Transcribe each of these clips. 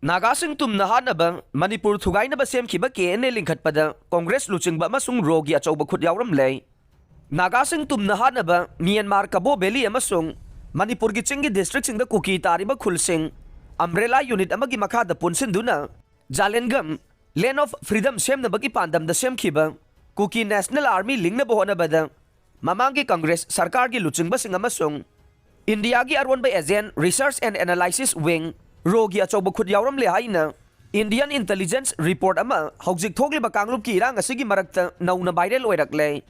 Nagasing Tumna Hatnaba Manipur Thugainaba Semkhiba KNA Lingkhatpada Congress Luchingbasing rogi Achouba Khut Yaoramle. Nagasing Tumna Hatnaba Myanmar Cabo Belly Amasung Manipur Gichingi districts in the Kuki Tariba Khulsing Umbrella Unit Amagi Makada Punsinduna Jalengam Land of Freedom Sem Nabaki Pandam the Semkhiba Kuki National Army Lingna Bohonabada Mamangi Congress Sarkargi Luchingbasing Amasung India Gi Arwan by Azen Research and Analysis Wing Rogi Achouba Khut Yaoramle haina Indian Intelligence Report ama hauzik thokliba kanglup ki irang asigi marakta nauna viral oirakle.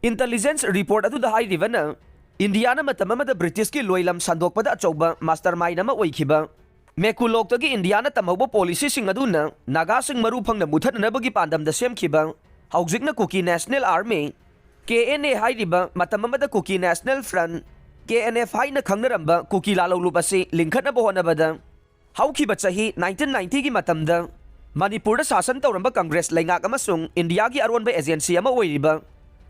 Intelligence Report adu da hairibana India na matam amada British ki loilam sandokpada Achouba mastermind ama oikhiba. Mekuloktagi India na tamauba policy sing aduna Naga sing marupangna muthananabagi pandam da Semkhiba hauzikna Kuki National Army KNA hairiba matam amada Kuki National Front KNF haina khangnaramba Kuki lalolup asi lingkhatnaba honabada Haukiba chahi 1990 gi matamda Manipur da sasan tawramba Congress laingak amasung India gi arwan ba agency ama oiriba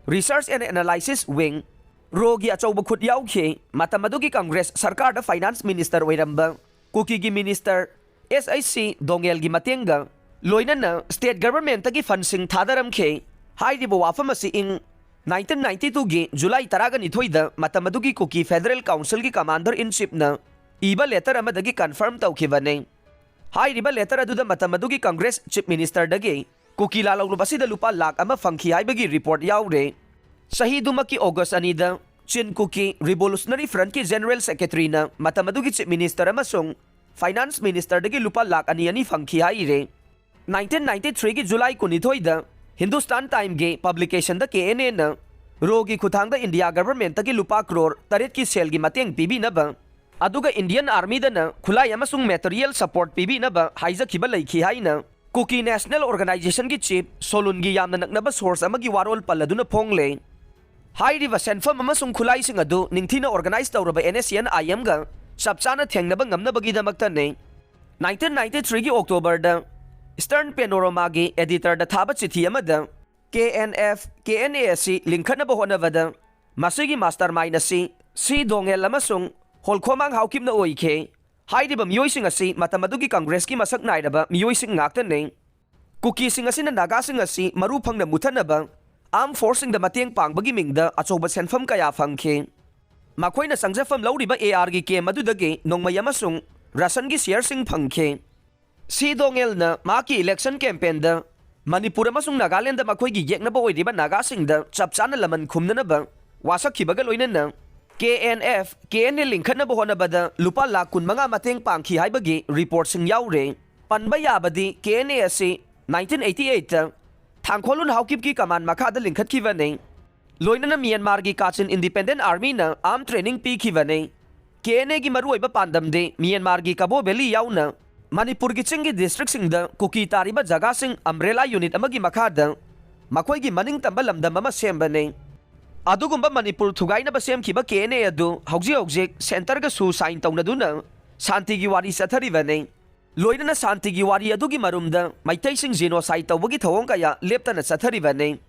Research and Analysis Wing rogi Achouba Khut yaukhe matamadu gi Congress sarkar da Finance Minister oiramba Kuki gi Minister SIC Dongel gi matenga loinana State Government gi fundsing thadaramkhe hairiba wafam asi ing 1992 gi July 12 da matamadu gi Kuki Federal Council gi Commander in Chief na Iba letter amadagi confirm tawkhibane. Hairiba letter aduda matamadugi Congress Chief Minister dagi Kuki lalawlubasi da lupa lakh ama fangki haibagi report yaure. Sahidumaki August anida Chin Kuki Revolutionary Front ki General Secretary na matamadugi Chief Minister amasung Finance Minister dagi lupa lakh ani fangki haire. 1993 ki July 12 da Hindustan Time ge publication da KNA na rogi khutang da India government dagi lupa crore taret ki sel gi mateng pibi na ba. Aduga Indian Army dana khulai amasung material support pibi na ba haijakhiba leikhi haina Kuki National Organization gi chief Solungi yamna naknaba source amagi warol paladuna pongle hairiba senfam amasung khulai sing adu ningthina organize tawraba NSCN IM ga sapchana thengnaba ngamnabagi damakta ne 1993 gi October da Eastern Panorama gi editor da thaba chithi amada KNF KNA asi lingkhatnaba honabada masigi mastermind asi si dongel amasung Holkomang haukip na oike hairiba miyoising asi matamadugi Congress ki masak nairaba miyoising ngakta ne Kuki sing asi na Naga sing asi marupang na mutanaba Armed Force da mateng pangbagi mingda Achouba senfam kaya fangke makoy na sangjafam lawriba AR gi ke madudagi nongmay amasung rasan gi share sing phangke si dongel na maki election campaign da Manipur amasung Nagaland da makoy gi yeknaba oiriba Naga sing da chapchana laman khumna na ba wasakhibaga loina na KNF KNA Lingkhatnaba honabada lupa lakh kun mga mateng pangki haibagi report sing yaure panba yabadi KNA asi 1988 thangkholun haukip ki command makhada lingkhatkibane loinana Myanmar gi Kachin Independent Army na arm training pikibane KNA gi maruoiba pandamde Myanmar gi Cabo Belly yauna Manipur gi chingi district sing da Kuki tariba jaga sing umbrella unit amagi makhada makoi gi maning tamba lamdam ama sembane Adugumba Manipur Thugainaba Semkhiba KNA adu hauji center ga su sign tawnaduna Santi gi wari satharibane loinana Santi gi wari adugi marumda maitai sing genocide tawbagi thawong kaya leptana satharibane